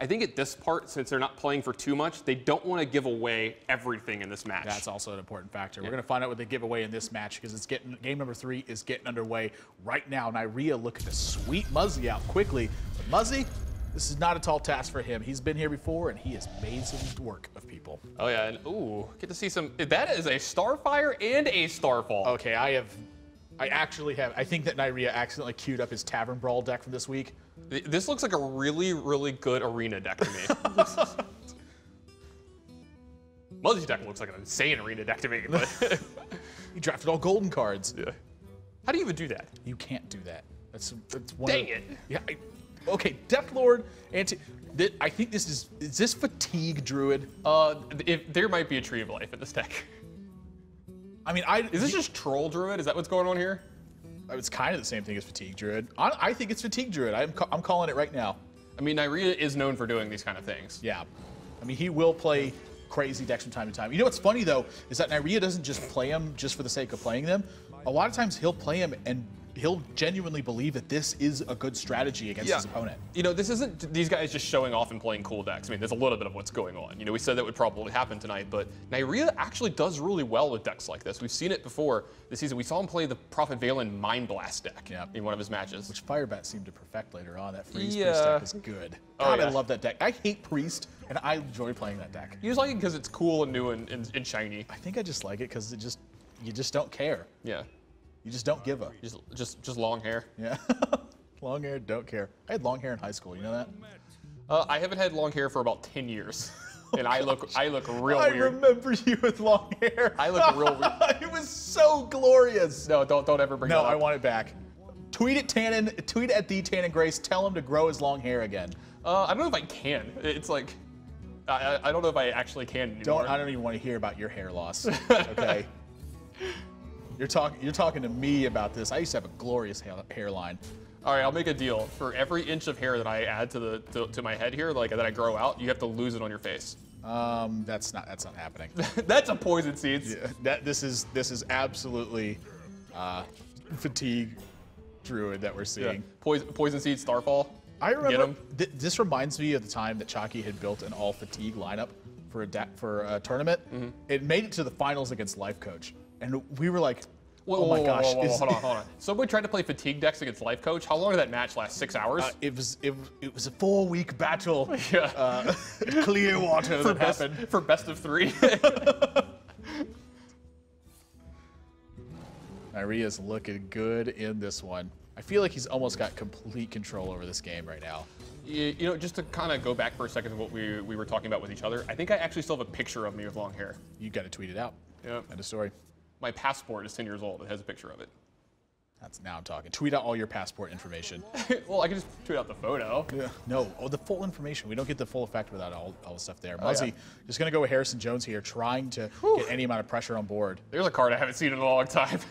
I think at this part, since they're not playing for too much, they don't want to give away everything in this match. That's also an important factor. We're going to find out what they give away in this match because it's game number 3 is getting underway right now. Neirea looking to sweep Muzzy out quickly. But Muzzy, this is not a tall task for him. He's been here before, and he has made some work of people. Oh, yeah. And, ooh, get to see some. That is a Starfire and a Starfall. Okay, I actually have. I think that Neirea accidentally queued up his Tavern Brawl deck from this week. This looks like a really, really good arena deck to me. Muzzy's deck looks like an insane arena deck to me. But He drafted all golden cards. yeah. How do you even do that? You can't do that. That's one Dang it. Yeah. Okay, Death Lord, I think this is this Fatigue Druid? There might be a Tree of Life in this deck. I mean, Is this just Troll Druid? Is that what's going on here? It's kind of the same thing as Fatigue Druid. I think it's Fatigue Druid. I'm calling it right now. I mean, Neirea is known for doing these kind of things. Yeah. I mean, he will play crazy decks from time to time. You know what's funny, though, is that Neirea doesn't just play them just for the sake of playing them. A lot of times he'll play them and he'll genuinely believe that this is a good strategy against his opponent. You know, this isn't these guys just showing off and playing cool decks. I mean, there's a little bit of what's going on. You know, we said that would probably happen tonight, but Neirea actually does really well with decks like this. We've seen it before this season. We saw him play the Prophet Valen Mind Blast deck in one of his matches. Which Firebat seemed to perfect later on. That Freeze Priest deck is good. God, I love that deck. I hate Priest, and I enjoy playing that deck. You just like it because it's cool and new and shiny. I think I just like it because you just don't care. Yeah. You just don't give a. Just long hair. Yeah. Long hair, don't care. I had long hair in high school. You know that? I haven't had long hair for about 10 years, and I look real I weird. remember you with long hair. I look real weird. It was so glorious. No, don't ever bring that up. No, I want it back. Tweet at Tannen. Tweet at the Tannen Grace. Tell him to grow his long hair again. I don't know if I can. It's like I don't know if I actually can anymore. I don't even want to hear about your hair loss. Okay. You're talking to me about this. I used to have a glorious hairline. All right, I'll make a deal. For every inch of hair that I add to my head here, like that I grow out, you have to lose it on your face. That's not happening. That's a poison seeds. Yeah, this is absolutely Fatigue Druid that we're seeing. Yeah. Poison seed Starfall. I remember this reminds me of the time that Chalky had built an all Fatigue lineup for a tournament. Mm-hmm. It made it to the finals against Life Coach. And we were like, oh my gosh. Hold on. Somebody tried to play Fatigue decks against Life Coach. How long did that match last? 6 hours? It was a 4-week battle. Yeah. Clearwater that happened. For best of 3. Neirea's looking good in this one. I feel like he's almost got complete control over this game right now. You know, just to kind of go back for a second to what we were talking about with each other, I think I actually still have a picture of me with long hair. You got to tweet it out. Yep. End of story. My passport is 10 years old. It has a picture of it. Now I'm talking. Tweet out all your passport information. Well, I can just tweet out the photo. Yeah. No, the full information. We don't get the full effect without all the stuff there. Muzzy just going to go with Harrison Jones here, trying to get any amount of pressure on board. There's a card I haven't seen in a long time.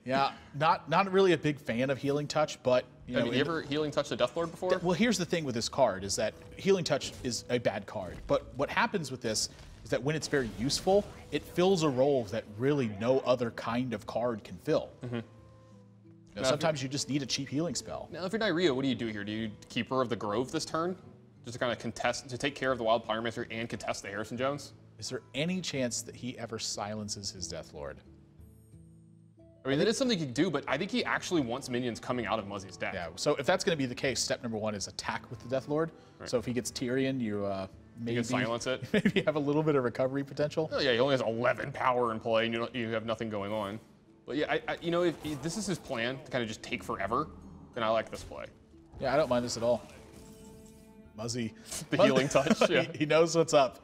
Yeah, not really a big fan of Healing Touch, but have you ever Healing Touch the Death Lord before? Well, here's the thing with this card is that Healing Touch is a bad card, but what happens with this is that when it's very useful, it fills a role that really no other kind of card can fill. Mm-hmm. You know, sometimes you just need a cheap healing spell. Now, if you're Neirea, what do you do here? Do you Keeper of the Grove this turn? Just to kind of contest, to take care of the Wild Pyromancer and contest the Harrison Jones? Is there any chance that he ever silences his Death Lord? I mean, that is something he can do, but I think he actually wants minions coming out of Muzzy's deck. Yeah, so if that's going to be the case, step number 1 is attack with the Death Lord. Right. So if he gets Tyrion, you maybe can silence it. Maybe have a little bit of recovery potential. Oh, yeah, he only has 11 power in play, and you have nothing going on. But yeah, you know, if this is his plan to kind of just take forever, then I like this play. Yeah, I don't mind this at all. Muzzy. The Healing Touch, yeah. He knows what's up.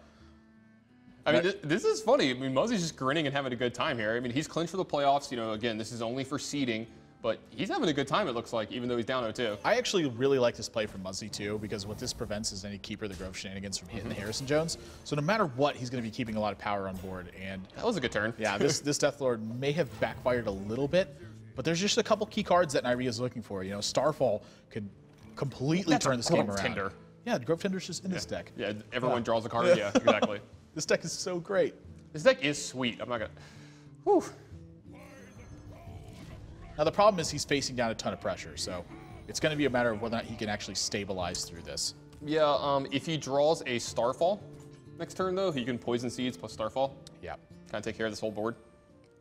I mean, this is funny. I mean, Muzzy's just grinning and having a good time here. I mean, he's clinched for the playoffs. You know, again, this is only for seeding, but he's having a good time, it looks like, even though he's down 0-2. I actually really like this play from Muzzy, too, because what this prevents is any Keeper of the Grove shenanigans from hitting the Harrison Jones. So no matter what, he's going to be keeping a lot of power on board. And that was a good turn. Yeah, this Death Lord may have backfired a little bit, but there's just a couple key cards that Neirea is looking for. You know, Starfall could completely turn this game around. Tender. Yeah, Grove Tender's just in this deck. Yeah, everyone draws a card. Yeah, exactly. This deck is so great. This deck is sweet. I'm not gonna. Whew. Now the problem is he's facing down a ton of pressure, so it's going to be a matter of whether or not he can actually stabilize through this. Yeah, if he draws a Starfall next turn, though, he can Poison Seeds plus Starfall. Yeah. Kind of take care of this whole board.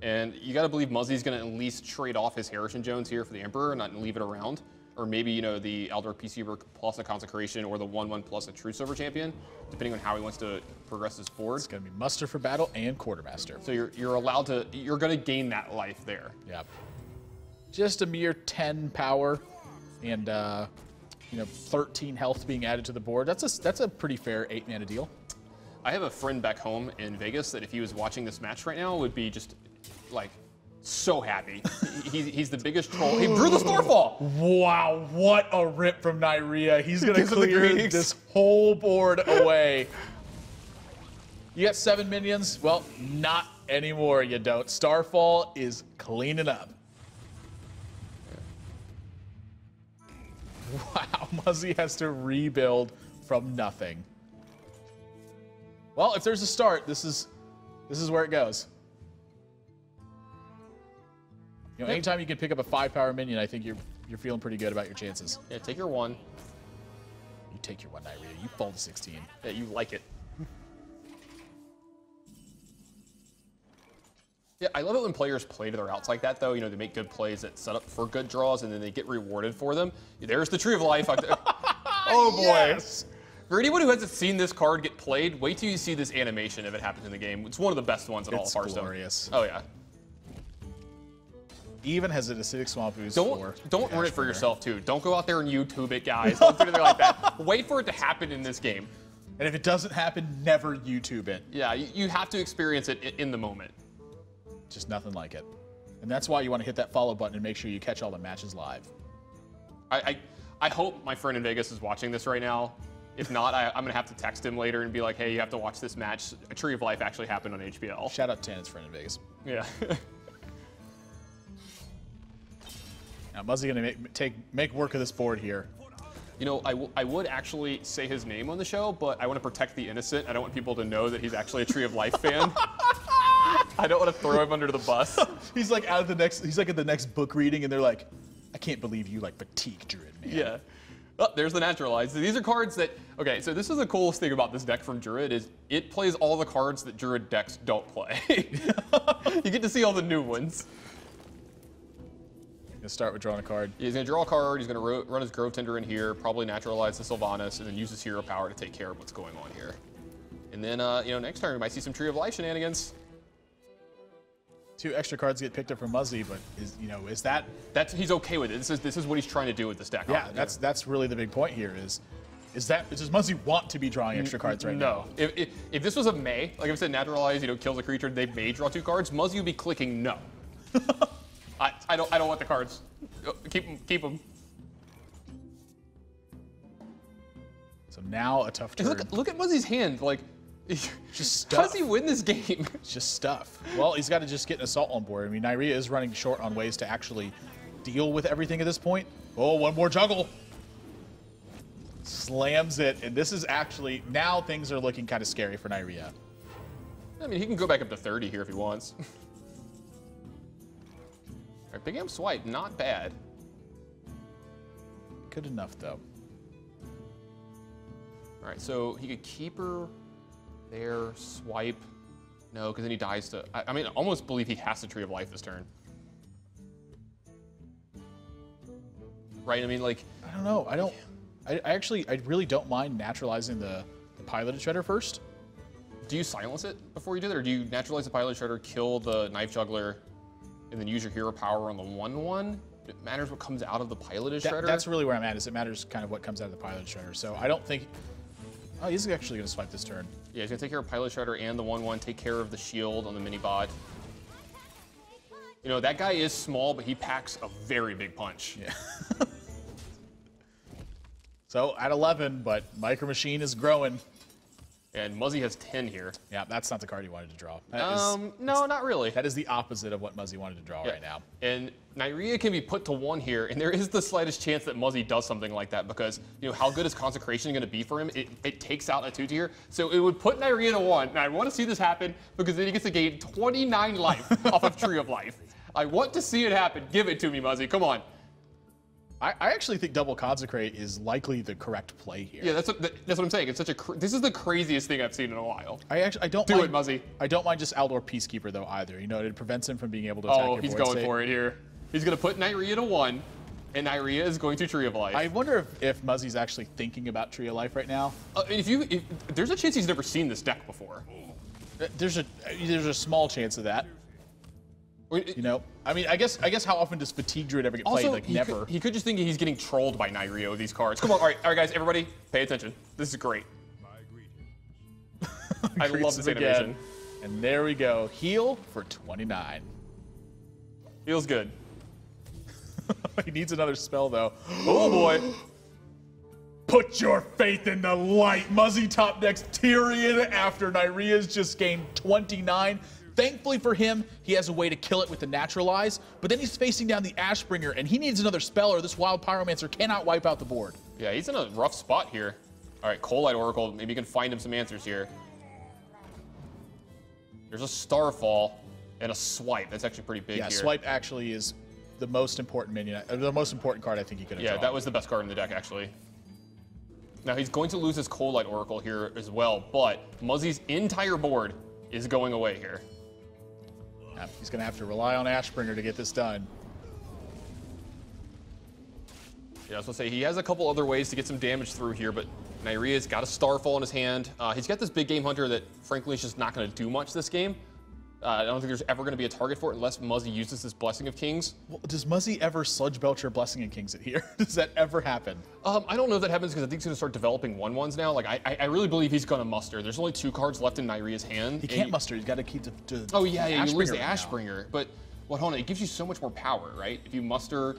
And you got to believe Muzzy's going to at least trade off his Harrison Jones here for the Emperor, not leave it around. Or maybe, you know, the Eldar Peacekeeper plus a Consecration or the 1/1 plus a True Silver Champion, depending on how he wants to progress his board. It's going to be Muster for Battle and Quartermaster. So you're allowed to, you're going to gain that life there. Yeah. Just a mere 10 power and, you know, 13 health being added to the board. That's a pretty fair 8-mana deal. I have a friend back home in Vegas that if he was watching this match right now would be just like so happy. He's the biggest troll. He drew the Starfall. Wow, what a rip from Neirea. He's going to clear this whole board away. You got 7 minions? Well, not anymore, you don't. Starfall is cleaning up. Wow, Muzzy has to rebuild from nothing. Well, if there's a start, this is where it goes. You know, anytime you can pick up a 5-power minion, I think you're feeling pretty good about your chances. Yeah, take your 1. You take your 1, Neirea. You fold to 16. Yeah, you like it. Yeah, I love it when players play to their outs like that, though. You know, they make good plays that set up for good draws, and then they get rewarded for them. There's the Tree of Life. Oh, boy. Yes. For anyone who hasn't seen this card get played, wait till you see this animation if it happens in the game. It's one of the best ones in all of Hearthstone. It's glorious. Oh, yeah. Even has an acidic swamp ooze. Don't run it for yourself, too. Don't go out there and YouTube it, guys. Don't do anything like that. Wait for it to happen in this game. And if it doesn't happen, never YouTube it. Yeah, you have to experience it in the moment. Just nothing like it. And that's why you want to hit that follow button and make sure you catch all the matches live. I hope my friend in Vegas is watching this right now. If not, I'm going to have to text him later and be like, hey, you have to watch this match. A Tree of Life actually happened on HPL. Shout out to Tannen's friend in Vegas. Yeah. Now, Muzzy going to make work of this board here. You know, I would actually say his name on the show, but I want to protect the innocent. I don't want people to know that he's actually a Tree of Life fan. I don't want to throw him under the bus. He's like at the next book reading, and they're like, I can't believe you like Fatigue Druid, man. Yeah. Oh, there's the Naturalize. These are cards that, okay, so this is the coolest thing about this deck from Druid is it plays all the cards that Druid decks don't play. You get to see all the new ones. Gonna start with drawing a card. He's gonna draw a card, he's gonna run his Grove Tender in here, probably Naturalize the Sylvanas, and then use his hero power to take care of what's going on here. And then, you know, next turn we might see some Tree of Life shenanigans. 2 extra cards get picked up from Muzzy, but is that? He's okay with it. This is what he's trying to do with this deck. Yeah, that's really the big point here. Does Muzzy want to be be extra cards right now? No. If this was a May, like I said, Naturalize, you know, kills a creature, they may draw 2 cards. Muzzy would be clicking no. I don't want the cards. Keep them. So now a tough turn. Look at Muzzy's hand. Like, just stuff. How does he win this game? It's just stuff. Well, he's got to just get an assault on board. I mean, Neirea is running short on ways to actually deal with everything at this point. Oh, one more juggle. Slams it, and this is actually, now things are looking kind of scary for Neirea. I mean, he can go back up to 30 here if he wants. All right, Big Am Swipe, not bad. Good enough, though. All right, so he could keep her there, swipe. No, because then he dies to... I mean, I almost believe he has to Tree of Life this turn. Right, I mean, like... I don't know. I really don't mind naturalizing the Piloted Shredder first. Do you silence it before you do that, or do you naturalize the Piloted Shredder, kill the Knife Juggler, and then use your hero power on the 1/1? It matters what comes out of the Piloted Shredder? That's really where I'm at, is it matters kind of what comes out of the Piloted Shredder. So I don't think... Oh, he's actually going to swipe this turn. Yeah, he's going to take care of Pilot Shredder and the 1/1, take care of the shield on the mini-bot. You know, that guy is small, but he packs a very big punch. Yeah. So at 11, but Micro Machine is growing. And Muzzy has 10 here. Yeah, that's not the card he wanted to draw. No, not really. That is the opposite of what Muzzy wanted to draw right now. And Neirea can be put to 1 here, and there is the slightest chance that Muzzy does something like that because, you know, how good is Consecration going to be for him? It takes out a 2-tier. So it would put Neirea to 1, and I want to see this happen because then he gets to gain 29 life off of Tree of Life. I want to see it happen. Give it to me, Muzzy. Come on. I actually think double consecrate is likely the correct play here. Yeah, that's what I'm saying. It's such a this is the craziest thing I've seen in a while. I don't do mind, it, Muzzy. I don't mind just Aldor Peacekeeper though either. You know, it prevents him from being able to attack your he's void going state. for it here. He's gonna put Neirea to 1, and Neirea is going to Tree of Life. I wonder if Muzzy's actually thinking about Tree of Life right now. If there's a chance he's never seen this deck before. There's a small chance of that. You know, I mean, I guess how often does Fatigue Druid ever get played? Also, like never. He could just think he's getting trolled by Neirea with these cards. Come on, all right, guys, everybody, pay attention. This is great. I love this animation. And there we go. Heal for 29. Feels good. He needs another spell though. Oh boy. Put your faith in the light. Muzzy top decks Tyrion after Neirea's just gained 29. Thankfully for him, he has a way to kill it with the Naturalize, but then he's facing down the Ashbringer, and he needs another spell, or this Wild Pyromancer cannot wipe out the board. Yeah, he's in a rough spot here. All right, Coalite Oracle, maybe you can find him some answers here. There's a Starfall and a Swipe. That's actually pretty big here. Yeah, Swipe actually is the most important minion, the most important card I think he could have drawn. Yeah, that was the best card in the deck, actually. Now, he's going to lose his Coalite Oracle here as well, but Muzzy's entire board is going away here. Yeah, he's going to have to rely on Ashbringer to get this done. Yeah, I was going to say, he has a couple other ways to get some damage through here, but Neirea's got a Starfall in his hand. He's got this big game hunter that, frankly, is just not going to do much this game. I don't think there's ever going to be a target for it unless Muzzy uses this Blessing of Kings. Well, does Muzzy ever Sludge Belcher Blessing of Kings it here? Does that ever happen? I don't know if that happens because I think he's going to start developing 1/1s now. Like, I really believe he's going to muster. There's only 2 cards left in Neirea's hand. He can't muster. He's got to keep the oh, yeah, you lose the right Ashbringer. But, well, hold on. It gives you so much more power, right? If you muster...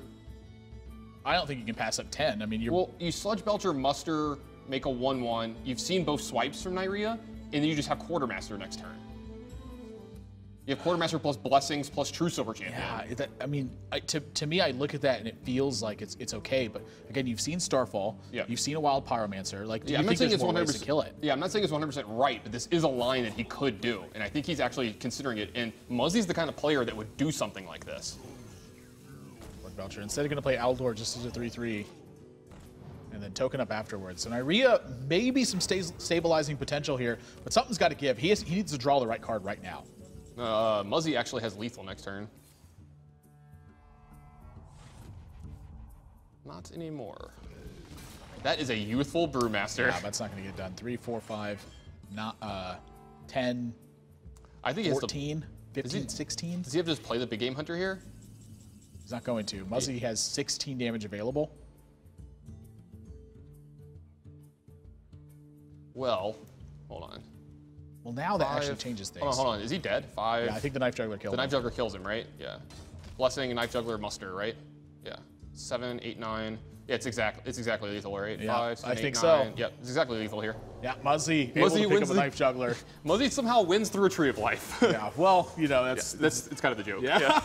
I don't think you can pass up 10. I mean, you're... Well, you Sludge Belcher, muster, make a 1/1. You've seen both swipes from Neirea, and then you just have Quartermaster next turn. You have Quartermaster plus Blessings plus True Silver Champion. Yeah, I mean, to me, I look at that and it feels like it's okay. But again, you've seen Starfall. Yeah. You've seen a Wild Pyromancer. Like, do you I'm think not saying there's it's more 100% ways to kill it? Yeah, I'm not saying it's 100% right, but this is a line that he could do, and I think he's actually considering it. And Muzzy's the kind of player that would do something like this. Lord Belcher instead of going to play Aldor just as a 3/3, and then token up afterwards. So Neirea maybe some stabilizing potential here, but something's got to give. He needs to draw the right card right now. Muzzy actually has lethal next turn. Not anymore. That is a youthful Brewmaster. Yeah, that's not going to get done. 3, 4, 5, not 10, I think 14, 15, 16. Does he have to just play the big game hunter here? He's not going to. Muzzy has 16 damage available. Well, hold on. Well, now that actually changes things. Hold on. Is he dead? 5. Yeah, I think the Knife Juggler killed him. The Knife Juggler kills him, right? Yeah. Blessing and Knife Juggler muster, right? Yeah. 7, 8, 9. Yeah, it's exactly lethal, right? Yeah, 5, 7, I 8, think 9. so. Yep, it's exactly lethal here. Yeah, Muzzy able to pick up a Knife Juggler. Muzzy somehow wins through a Tree of Life. Yeah, well, you know, it's kind of the joke. Yeah.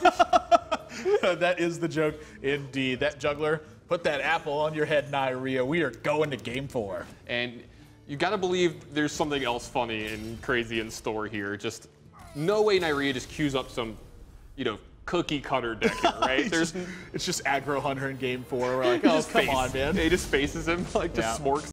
That is the joke indeed. That Juggler, put that apple on your head, Neirea. We are going to game 4. And you got to believe there's something else funny and crazy in store here. Just no way Neirea just queues up some, cookie cutter deck here, right? It's just aggro hunter in game 4. We're like, oh, come on, man. He just faces him, just smorks